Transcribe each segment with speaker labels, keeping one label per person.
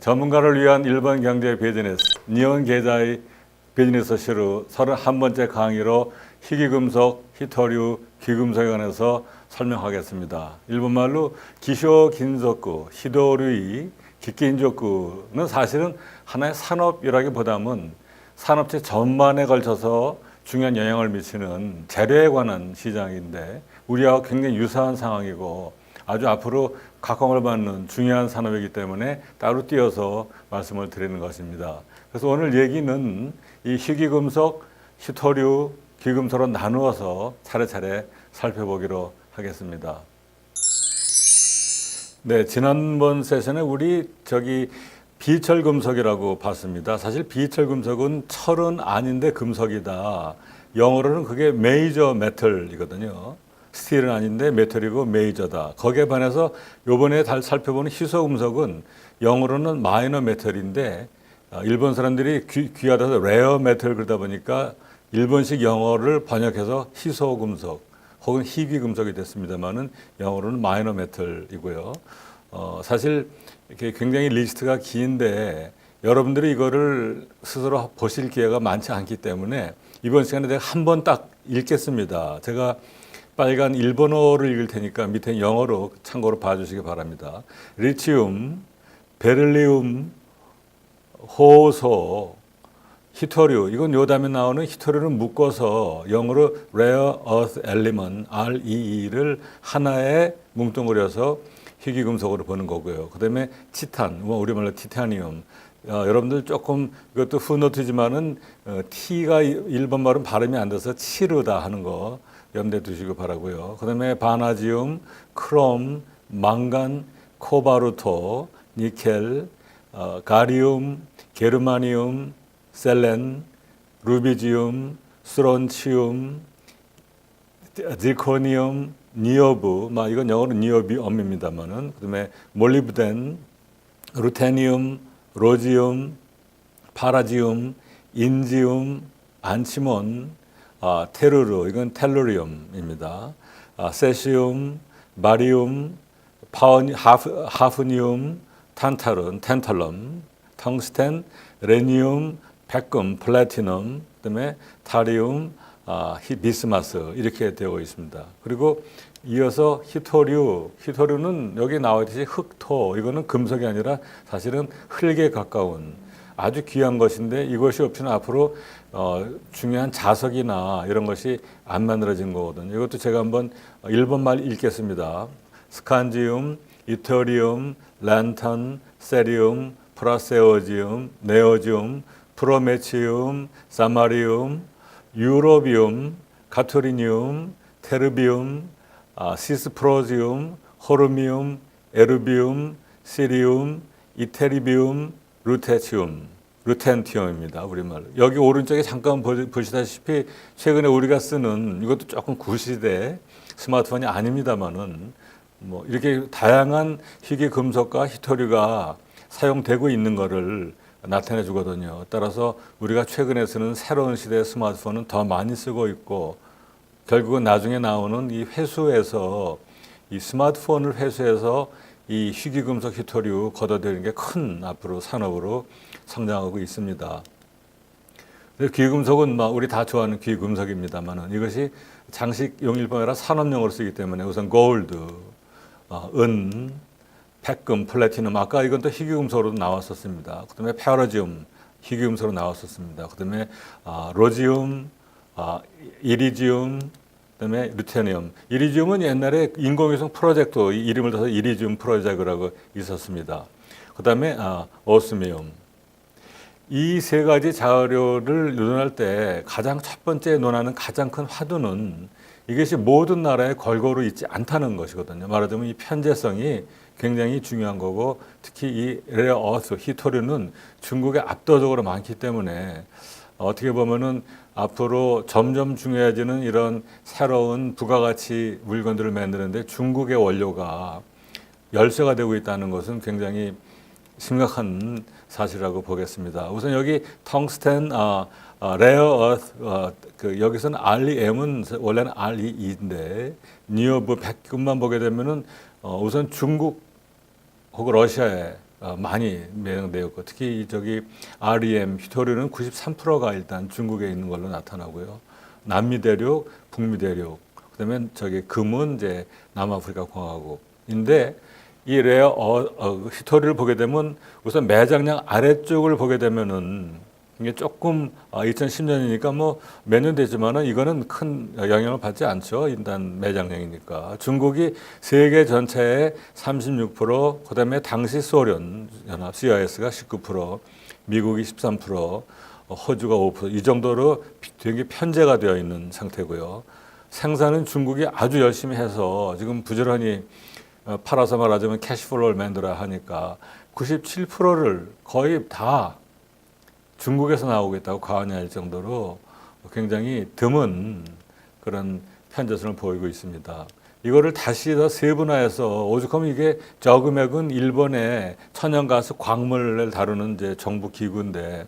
Speaker 1: 전문가를 위한 일본 경제 비즈니스, 니혼 계좌의 비즈니스 시루 31번째 강의로 희귀금속, 희토류, 귀금속에 관해서 설명하겠습니다. 일본말로 기쇼 긴소쿠, 히도류이, 기끼인조쿠는 사실은 하나의 산업이라기보다는 산업체 전반에 걸쳐서 중요한 영향을 미치는 재료에 관한 시장인데 우리하고 굉장히 유사한 상황이고 아주 앞으로 각광을 받는 중요한 산업이기 때문에 따로 띄어서 말씀을 드리는 것입니다. 그래서 오늘 얘기는 이 희귀금속, 희토류, 귀금속으로 나누어서 차례차례 살펴보기로 하겠습니다. 네, 지난번 세션에 우리 비철금속이라고 봤습니다. 사실 비철금속은 철은 아닌데 금속이다. 영어로는 그게 메이저 메털이거든요. 스틸은 아닌데 메털이고 메이저다. 거기에 반해서 요번에 살펴보는 희소금속은 영어로는 마이너 메털인데 일본 사람들이 귀하다서 레어 메털 그러다 보니까 일본식 영어를 번역해서 희소금속 혹은 희귀금속이 됐습니다만은 영어로는 마이너 메털이고요. 사실 이렇게 굉장히 리스트가 긴데 여러분들이 이거를 스스로 보실 기회가 많지 않기 때문에 이번 시간에 제가 한 번 딱 읽겠습니다. 제가 빨간 일본어를 읽을 테니까 밑에 영어로 참고로 봐주시기 바랍니다. 리치움, 베릴리움, 호소, 희토류. 이건 요 다음에 나오는 희토류는 묶어서 영어로 Rare Earth Element, REE를 하나에 뭉뚱그려서 희귀금속으로 보는 거고요. 그 다음에 치탄, 우리말로 티타늄. 여러분들 조금 이것도 푸노트지만은 T가 일본말은 발음이 안 돼서 치르다 하는 거 염두에 두시기 바라고요. 그 다음에 바나지움, 크롬, 망간, 코바르토, 니켈, 가리움, 게르마니움, 셀렌, 루비지움, 스론치움, 지코니움, 니오브, 이건 영어로 니오비엄입니다만은, 그다음에 몰리브덴, 루테니움, 로지움, 파라지움, 인지움, 안치몬, 테루르, 이건 텔루리움입니다. 세시움, 바리움, 하프니움, 탄탈은, 텐탈럼, 텅스텐, 레니움, 백금, 플래티넘, 그다음에 타리움, 비스마스 이렇게 되어 있습니다. 그리고 이어서 희토류는 여기 나와 있듯이 흑토, 이거는 금속이 아니라 사실은 흙에 가까운 아주 귀한 것인데 이것이 없이는 앞으로 중요한 자석이나 이런 것이 안 만들어진 거거든요. 이것도 제가 한번 일본말 읽겠습니다. 스칸지움, 이터리움, 란탄, 세리움, 프라세오지움, 네오지움, 프로메치움, 사마리움, 유로비움, 가토리니움, 테르비움, 시스프로지움, 호르미움, 에르비움, 시리움, 이테리비움, 루텐티움입니다. 우리말로. 여기 오른쪽에 잠깐 보시다시피 최근에 우리가 쓰는 이것도 조금 구시대 스마트폰이 아닙니다만은 이렇게 다양한 희귀 금속과 희토류가 사용되고 있는 것을 나타내 주거든요. 따라서 우리가 최근에 쓰는 새로운 시대의 스마트폰은 더 많이 쓰고 있고 결국은 나중에 나오는 이 회수에서 이 스마트폰을 회수해서 이 희귀금속 희토류 걷어들이는 게 큰 앞으로 산업으로 성장하고 있습니다. 귀금속은 우리 다 좋아하는 귀금속입니다만은 이것이 장식 용일뿐 아니라 산업용으로 쓰기 때문에 우선 골드, 은, 백금, 플래티넘, 아까 이건 또 희귀금속으로도 나왔었습니다. 그 다음에 페라지움, 희귀금속으로 나왔었습니다. 그 다음에 로지움, 이리지움, 그 다음에 루테늄. 이리지움은 옛날에 인공위성 프로젝트 이름을 따서 이리지움 프로젝트라고 있었습니다. 그 다음에 오스미움. 이 세 가지 자료를 논할 때 가장 첫 번째 논하는 가장 큰 화두는 이것이 모든 나라에 골고루 있지 않다는 것이거든요. 말하자면 이 편재성이 굉장히 중요한 거고 특히 이 레어 어스, 희토류는 중국에 압도적으로 많기 때문에 어떻게 보면은 앞으로 점점 중요해지는 이런 새로운 부가가치 물건들을 만드는데 중국의 원료가 열쇠가 되고 있다는 것은 굉장히 심각한 사실이라고 보겠습니다. 우선 여기 텅스텐, 레어 어스, 여기서는 REM은 원래는 REE인데 니오브 100금만 보게 되면은 우선 중국 혹은 러시아에 많이 매장되었고 특히 저기 REM 히토류는 93%가 일단 중국에 있는 걸로 나타나고요. 남미 대륙, 북미 대륙, 그다음에 저기 금은 이제 남아프리카 공화국인데 이 히토류를 보게 되면 우선 매장량 아래쪽을 보게 되면은 이게 조금 2010년이니까 뭐 몇 년 되지만은 이거는 큰 영향을 받지 않죠. 일단 매장량이니까. 중국이 세계 전체의 36%, 그다음에 당시 소련 연합 CIS가 19%, 미국이 13%, 호주가 5%이 정도로 되게 편제가 되어 있는 상태고요. 생산은 중국이 아주 열심히 해서 지금 부지런히 팔아서 말하자면 캐시플로우를 만들어야 하니까 97%를 거의 다 중국에서 나오고 있다고 과언이 아닐 정도로 굉장히 드문 그런 편제성을 보이고 있습니다. 이거를 다시 더 세분화해서 오죽하면 이게 저 금액은 일본의 천연가스 광물을 다루는 이제 정부 기구인데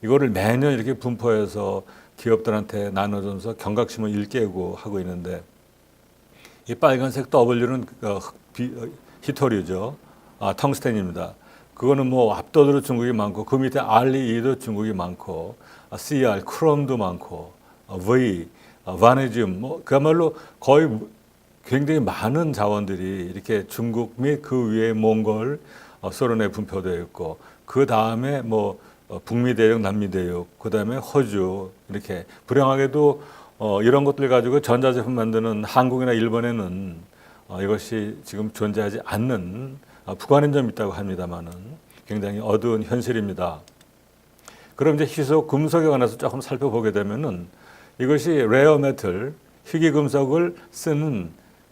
Speaker 1: 이거를 매년 이렇게 분포해서 기업들한테 나눠주면서 경각심을 일깨우고 하고 있는데 이 빨간색 W는 히토류죠. 텅스텐입니다. 그거는 뭐 압도적으로 중국이 많고 그 밑에 RE도 중국이 많고 CR, 크롬도 많고 V, 바네지움 뭐 그야말로 거의 굉장히 많은 자원들이 이렇게 중국 및 그 위에 몽골, 소련에 분포되어 있고 그 다음에 뭐 북미 대륙, 남미 대륙, 그 다음에 호주 이렇게 불행하게도 이런 것들 가지고 전자제품 만드는 한국이나 일본에는 이것이 지금 존재하지 않는 부과는 점 있다고 합니다만은 굉장히 어두운 현실입니다. 그럼 이제 희소 금속에 관해서 조금 살펴보게 되면은 이것이 레어 메탈, 희귀 금속을 쓰는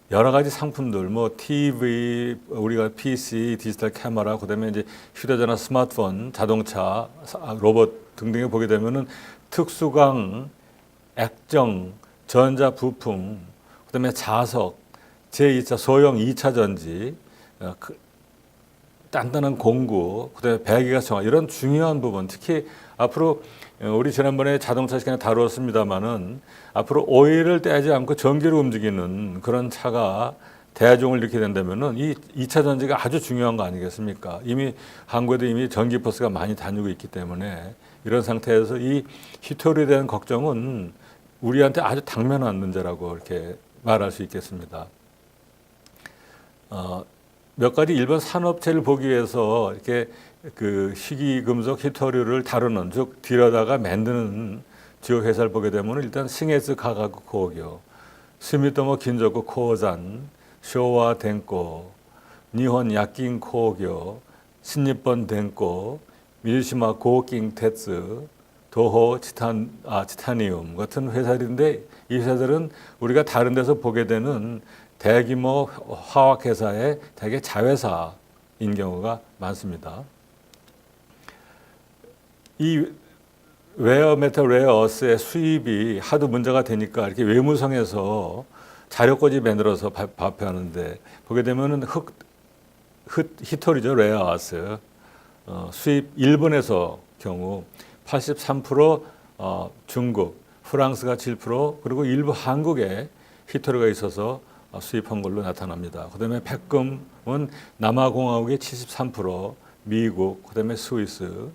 Speaker 1: 여러 가지 상품들, 뭐 TV, 우리가 PC, 디지털 카메라, 그다음에 이제 휴대전화, 스마트폰, 자동차, 로봇 등등에 보게 되면은 특수광, 액정, 전자 부품, 그다음에 자석, 제2차 소형 2차 전지, 단단한 공구, 그다음에 배기가스 정화 이런 중요한 부분, 특히 앞으로 우리 지난번에 자동차 시간에 다루었습니다만은 앞으로 오일을 떼지 않고 전기로 움직이는 그런 차가 대중을 일으키게 된다면은 이 2차 전지가 아주 중요한 거 아니겠습니까? 이미 한국에도 이미 전기 버스가 많이 다니고 있기 때문에 이런 상태에서 이 히토류에 대한 걱정은 우리한테 아주 당면한 문제라고 이렇게 말할 수 있겠습니다. 몇 가지 일본 산업체를 보기 위해서 이렇게 그 희귀금속 히토류를 다루는 즉 들여다가 만드는 주요 회사를 보게 되면 일단 승에스 가가구 코오교, 스미토모 긴조쿠 코오잔, 쇼와 덴코, 니혼 야낀 코오교, 신니폰 덴코, 미르시마 고킹 테츠, 도호 치타니움 같은 회사들인데 이 회사들은 우리가 다른 데서 보게 되는 대규모 화학회사의 대개 자회사인 경우가 많습니다. 이 레어 메탈, 레어 어스의 수입이 하도 문제가 되니까 이렇게 외무성에서 자료꽂이 만들어서 발표하는데 보게 되면은 히토리죠, 레어 어스. 수입 일본에서 경우 83% 중국, 프랑스가 7% 그리고 일부 한국에 히토리가 있어서 수입한 걸로 나타납니다. 그다음에 백금은 남아공화국의 73%, 미국, 그다음에 스위스,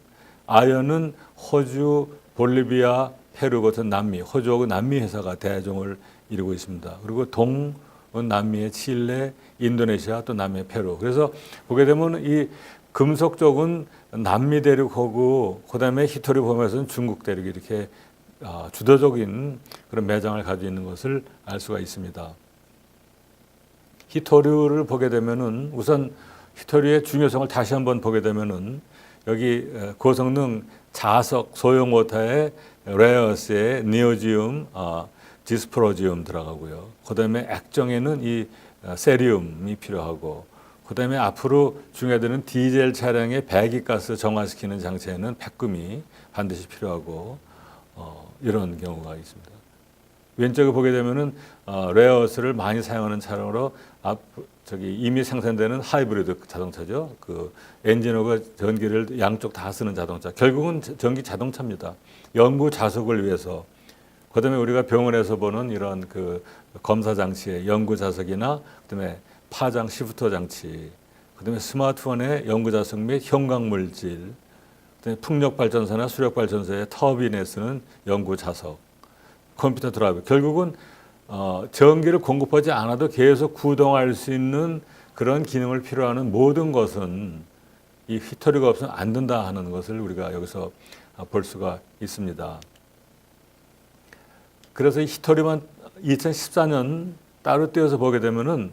Speaker 1: 아연은 호주, 볼리비아, 페루 같은 남미, 호주하고 남미 회사가 대종을 이루고 있습니다. 그리고 동은 남미의 칠레, 인도네시아, 또 남미의 페루. 그래서 보게 되면 이 금속 쪽은 남미 대륙하고 그다음에 히토리 포함해서는 중국 대륙이 이렇게 주도적인 그런 매장을 가지고 있는 것을 알 수가 있습니다. 히토류를 보게 되면은 우선 히토류의 중요성을 다시 한번 보게 되면은 여기 고성능 자석 소형 워터에 레어스에 니오지움, 디스프로지움 들어가고요. 그다음에 액정에는 이 세리움이 필요하고 그다음에 앞으로 중요되는 디젤 차량의 배기가스 정화시키는 장치에는 백금이 반드시 필요하고 이런 경우가 있습니다. 왼쪽에 보게 되면은 레어스를 많이 사용하는 차량으로 이미 생산되는 하이브리드 자동차죠. 그 엔진하고 전기를 양쪽 다 쓰는 자동차. 결국은 전기 자동차입니다. 연구 자석을 위해서. 그다음에 우리가 병원에서 보는 이런 그 검사 장치의 연구 자석이나 그다음에 파장 시프터 장치, 그다음에 스마트폰의 연구자석 및 형광물질, 그다음에 풍력발전소나 수력발전소의 터빈에 쓰는 연구자석, 컴퓨터 드라이브. 결국은 전기를 공급하지 않아도 계속 구동할 수 있는 그런 기능을 필요하는 모든 것은 이 히스토리가 없으면 안 된다 하는 것을 우리가 여기서 볼 수가 있습니다. 그래서 이 히스토리만 2014년 따로 떼어서 보게 되면은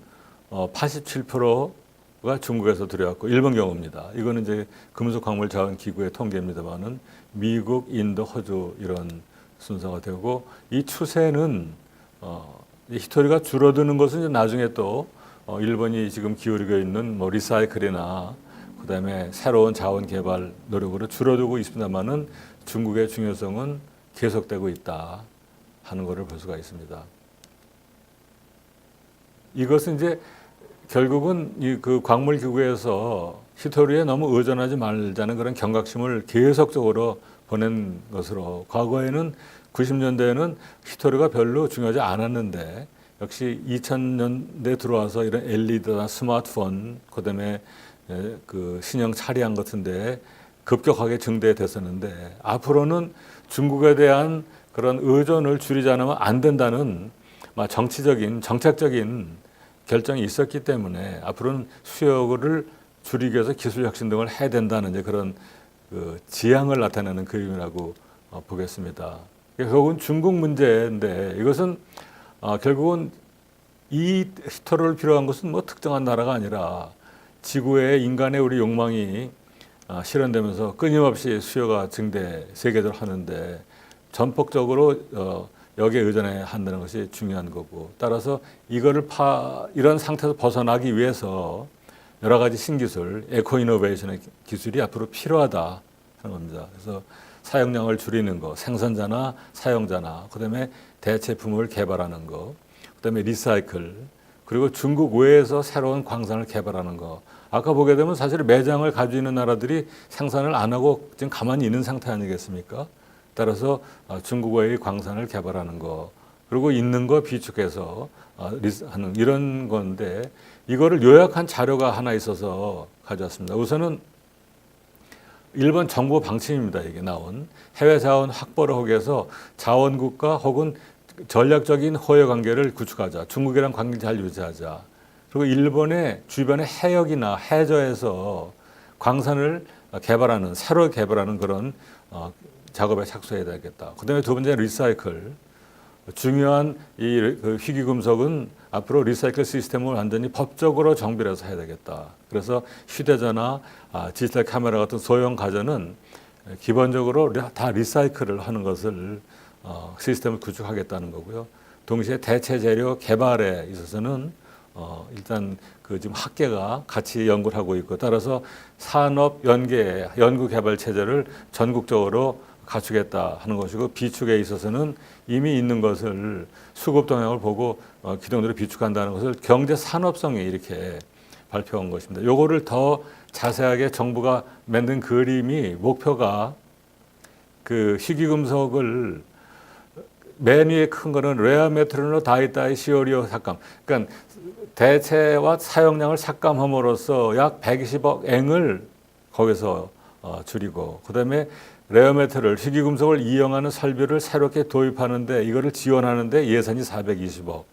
Speaker 1: 87%가 중국에서 들여왔고 일본 경우입니다. 이거는 이제 금속광물 자원 기구의 통계입니다만은 미국, 인도, 호주 이런 순서가 되고, 이 추세는 이 히스토리가 줄어드는 것은 이제 나중에 또 일본이 지금 기울이고 있는 뭐 리사이클이나 그다음에 새로운 자원 개발 노력으로 줄어들고 있습니다만은 중국의 중요성은 계속되고 있다 하는 것을 볼 수가 있습니다. 이것은 이제 결국은 이 그 광물 기구에서 히스토리에 너무 의존하지 말자는 그런 경각심을 계속적으로 보낸 것으로, 과거에는 90년대에는 히스토리가 별로 중요하지 않았는데 역시 2000년대 들어와서 이런 LED나 스마트폰, 그다음에 그 신형 차량 같은데 급격하게 증대됐었는데, 앞으로는 중국에 대한 그런 의존을 줄이지 않으면 안 된다는 정치적인 정책적인 결정이 있었기 때문에 앞으로는 수요를 줄이기 위해서 기술 혁신 등을 해야 된다는 이제 그런 그 지향을 나타내는 그림이라고 보겠습니다. 결국은 중국 문제인데, 이것은 결국은 이 히스토리를 필요한 것은 뭐 특정한 나라가 아니라 지구의 인간의 우리 욕망이 실현되면서 끊임없이 수요가 증대 세계적으로 하는데 전폭적으로 여기에 의존해야 한다는 것이 중요한 거고, 따라서 이거를 이런 상태에서 벗어나기 위해서 여러 가지 신기술, 에코 이노베이션의 기술이 앞으로 필요하다 하는 겁니다. 그래서 사용량을 줄이는 거, 생산자나 사용자나, 그다음에 대체품을 개발하는 거, 그다음에 리사이클, 그리고 중국 외에서 새로운 광산을 개발하는 거. 아까 보게 되면 사실 매장을 가지고 있는 나라들이 생산을 안 하고 지금 가만히 있는 상태 아니겠습니까? 따라서 중국 외의 광산을 개발하는 거, 그리고 있는 거 비축해서 하는 이런 건데, 이거를 요약한 자료가 하나 있어서 가져왔습니다. 우선은 일본 정부 방침입니다. 이게 나온 해외 자원 확보를 하기 위해서 자원국가 혹은 전략적인 호혜 관계를 구축하자. 중국이랑 관계 잘 유지하자. 그리고 일본의 주변의 해역이나 해저에서 광산을 개발하는, 새로 개발하는 그런 작업에 착수해야 되겠다. 그다음에 두 번째 리사이클. 중요한 이 희귀금속은 앞으로 리사이클 시스템을 완전히 법적으로 정비를 해서 해야 되겠다. 그래서 휴대전화, 디지털 카메라 같은 소형 가전은 기본적으로 다 리사이클을 하는 것을 시스템을 구축하겠다는 거고요. 동시에 대체 재료 개발에 있어서는 일단 그 지금 학계가 같이 연구를 하고 있고, 따라서 산업 연구 개발 체제를 전국적으로 갖추겠다 하는 것이고, 비축에 있어서는 이미 있는 것을 수급 동향을 보고 기동대로 비축한다는 것을 경제 산업성에 이렇게 발표한 것입니다. 요거를 더 자세하게 정부가 만든 그림이, 목표가 그 희귀금속을 맨 위에 큰 거는 레어 메탈로 다이다이 시오리오 삭감. 그러니까 대체와 사용량을 삭감함으로써 약 120억 앵을 거기서 줄이고, 그다음에 레어메탈을, 희귀금속을 이용하는 설비를 새롭게 도입하는데, 이거를 지원하는데 예산이 420억.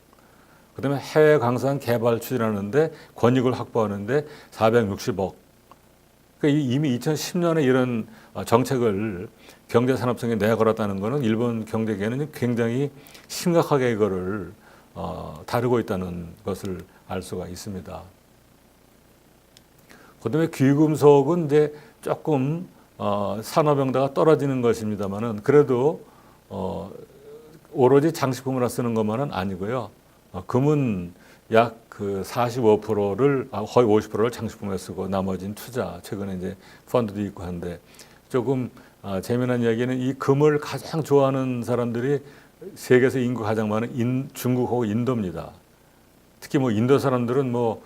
Speaker 1: 그다음에 해외 광산 개발 추진하는데 권익을 확보하는데 460억. 그러니까 이미 2010년에 이런 정책을 경제산업성에 내걸었다는 것은 일본 경제계는 굉장히 심각하게 이거를 다루고 있다는 것을 알 수가 있습니다. 그다음에 귀금속은 이제 조금 산업용도가 떨어지는 것입니다만은, 그래도 오로지 장식품으로 쓰는 것만은 아니고요. 금은 약 그 45%를 거의 50%를 장식품에 쓰고 나머지는 투자, 최근에 이제 펀드도 있고 한데, 조금 재미난 이야기는 이 금을 가장 좋아하는 사람들이 세계에서 인구 가장 많은 중국하고 인도입니다. 특히 뭐 인도 사람들은 뭐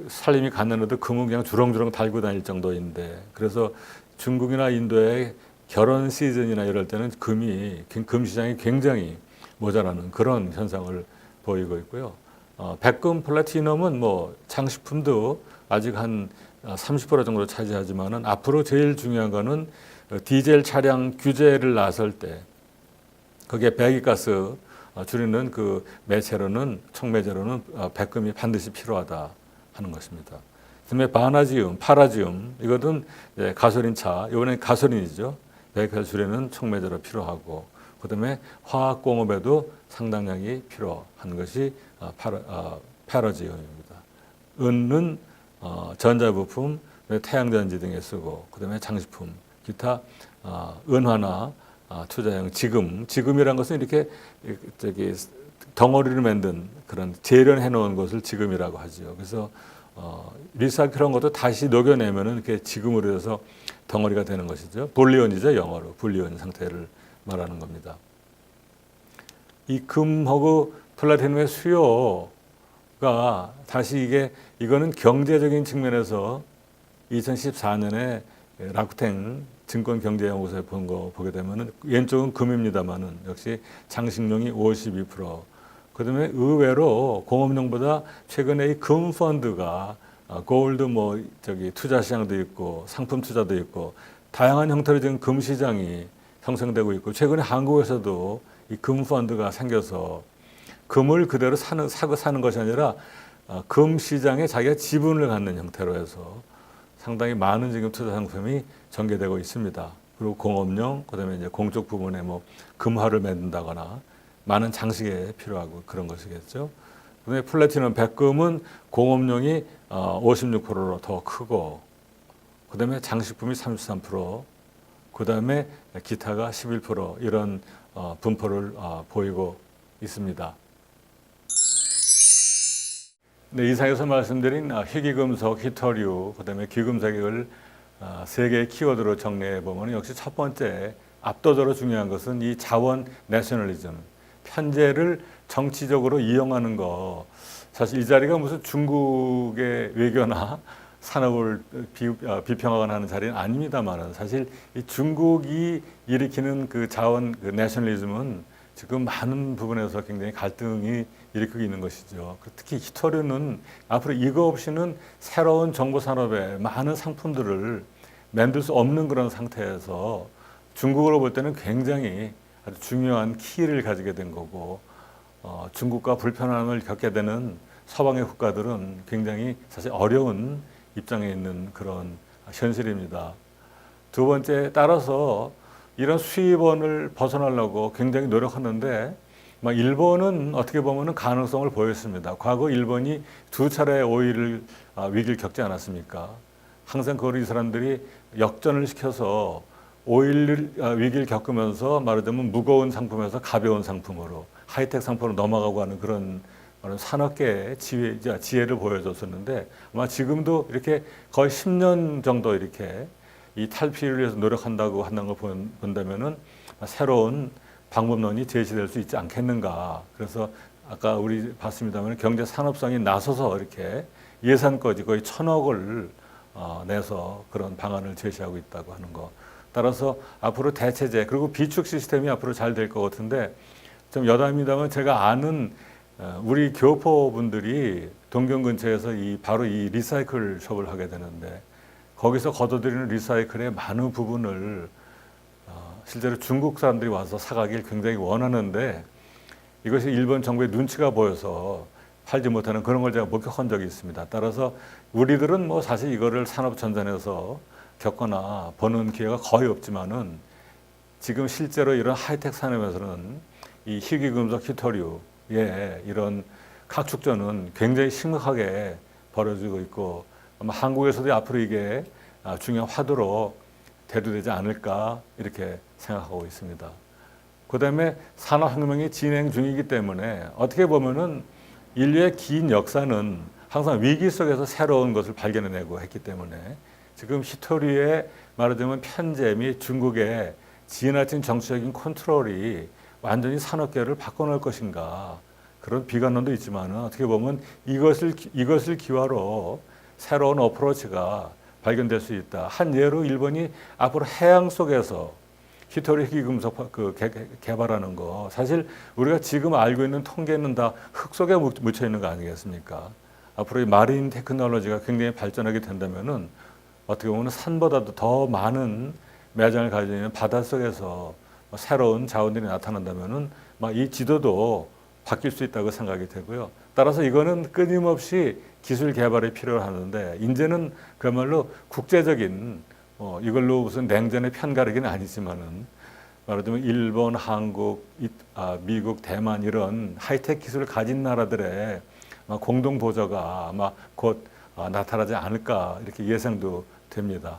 Speaker 1: 살림이 가난해도 금은 그냥 주렁주렁 달고 다닐 정도인데, 그래서 중국이나 인도의 결혼 시즌이나 이럴 때는 금 시장이 굉장히 모자라는 그런 현상을 보이고 있고요. 백금, 플래티넘은 뭐 장식품도 아직 한 30% 정도 차지하지만은 앞으로 제일 중요한 거는 디젤 차량 규제를 나설 때 거기에 배기가스 줄이는 그 매체로는 촉매제로는 백금이 반드시 필요하다 하는 것입니다. 그다음에 바나지움, 파라지움 이것은 가솔린 차, 이번엔 가솔린이죠. 배기가스 줄이는 촉매제로 필요하고 그다음에 화학공업에도 상당량이 필요한 것이 파라지움입니다. 은은 전자부품, 태양전지 등에 쓰고 그다음에 장식품, 기타 은화나 투자형 지금이란 것은 이렇게 덩어리를 만든 그런 재련해 놓은 것을 지금이라고 하죠. 그래서 리사이클한 것도 다시 녹여내면은 이렇게 지금으로 해서 덩어리가 되는 것이죠. 볼리온이죠, 영어로 볼리온 상태를 말하는 겁니다. 이 금하고 플라티늄의 수요가 다시 이거는 경제적인 측면에서 2014년에 라쿠텐 증권경제연구소에 보게 되면은 왼쪽은 금입니다만은 역시 장식용이 52%. 그다음에 의외로 공업용보다 최근에 이 금 펀드가 골드 투자 시장도 있고 상품 투자도 있고 다양한 형태로 지금 금 시장이 형성되고 있고 최근에 한국에서도 이 금 펀드가 생겨서 금을 그대로 사는 것이 아니라 금 시장에 자기가 지분을 갖는 형태로 해서 상당히 많은 지금 투자 상품이 전개되고 있습니다. 그리고 공업용, 그다음에 이제 공적 부분에 금화를 만든다거나 많은 장식에 필요하고 그런 것이겠죠. 그다음에 플래티넘 백금은 공업용이 56%로 더 크고, 그다음에 장식품이 33%, 그다음에 기타가 11% 이런 분포를 보이고 있습니다. 네, 이상에서 말씀드린 희귀금속, 희토류, 그다음에 귀금속을 세 개의 키워드로 정리해 보면 역시 첫 번째 압도적으로 중요한 것은 이 자원 내셔널리즘, 편제를 정치적으로 이용하는 거. 사실 이 자리가 무슨 중국의 외교나 산업을 비평하거나 하는 자리는 아닙니다만은 사실 이 중국이 일으키는 그 자원 내셔널리즘은 지금 많은 부분에서 굉장히 갈등이 일으키고 있는 것이죠. 특히 희토류는 앞으로 이거 없이는 새로운 정보 산업에 많은 상품들을 만들 수 없는 그런 상태에서 중국으로 볼 때는 굉장히 아주 중요한 키를 가지게 된 거고, 중국과 불편함을 겪게 되는 서방의 국가들은 굉장히 사실 어려운 입장에 있는 그런 현실입니다. 두 번째, 따라서 이런 수입원을 벗어나려고 굉장히 노력하는데 일본은 어떻게 보면 가능성을 보였습니다. 과거 일본이 두 차례 오일 위기를 겪지 않았습니까? 항상 그걸 이 사람들이 역전을 시켜서 오일 위기를 겪으면서 말하자면 무거운 상품에서 가벼운 상품으로 하이텍 상품으로 넘어가고 하는 그런 산업계의 지혜를 보여줬었는데 아마 지금도 이렇게 거의 10년 정도 이렇게 이 탈피를 위해서 노력한다고 하는 걸 본다면은 새로운 방법론이 제시될 수 있지 않겠는가. 그래서 아까 우리 봤습니다만 경제 산업성이 나서서 이렇게 예산까지 거의 1,000억을 내서 그런 방안을 제시하고 있다고 하는 거. 따라서 앞으로 대체제 그리고 비축 시스템이 앞으로 잘 될 것 같은데 좀 여담입니다만 제가 아는 우리 교포분들이 동경 근처에서 바로 이 리사이클 숍을 하게 되는데 거기서 걷어들이는 리사이클의 많은 부분을 실제로 중국 사람들이 와서 사가길 굉장히 원하는데 이것이 일본 정부의 눈치가 보여서 팔지 못하는 그런 걸 제가 목격한 적이 있습니다. 따라서 우리들은 사실 이거를 산업 전선에서 겪거나 보는 기회가 거의 없지만은 지금 실제로 이런 하이텍 산업에서는 이 희귀금속 희토류의 이런 각축전은 굉장히 심각하게 벌어지고 있고 아마 한국에서도 앞으로 이게 중요한 화두로 대두되지 않을까 이렇게 생각하고 있습니다. 그 다음에 산업혁명이 진행 중이기 때문에 어떻게 보면은 인류의 긴 역사는 항상 위기 속에서 새로운 것을 발견해내고 했기 때문에 지금 희토류의 말하자면 편제 및 중국의 지나친 정치적인 컨트롤이 완전히 산업계를 바꿔놓을 것인가 그런 비관론도 있지만 어떻게 보면 이것을 기화로 새로운 어프로치가 발견될 수 있다. 한 예로 일본이 앞으로 해양 속에서 희토류 희귀금속 개발하는 거 사실 우리가 지금 알고 있는 통계는 다 흙 속에 묻혀 있는 거 아니겠습니까? 앞으로 이 마린 테크놀로지가 굉장히 발전하게 된다면은 어떻게 보면 산보다도 더 많은 매장을 가지고 있는 바닷속에서 새로운 자원들이 나타난다면은 막 이 지도도 바뀔 수 있다고 생각이 되고요. 따라서 이거는 끊임없이 기술 개발이 필요하는데 이제는 그야말로 국제적인 이걸로 무슨 냉전의 편가르기는 아니지만은 말하자면 일본, 한국, 미국, 대만 이런 하이텍 기술을 가진 나라들의 공동 보조가 아마 곧 나타나지 않을까 이렇게 예상도 됩니다.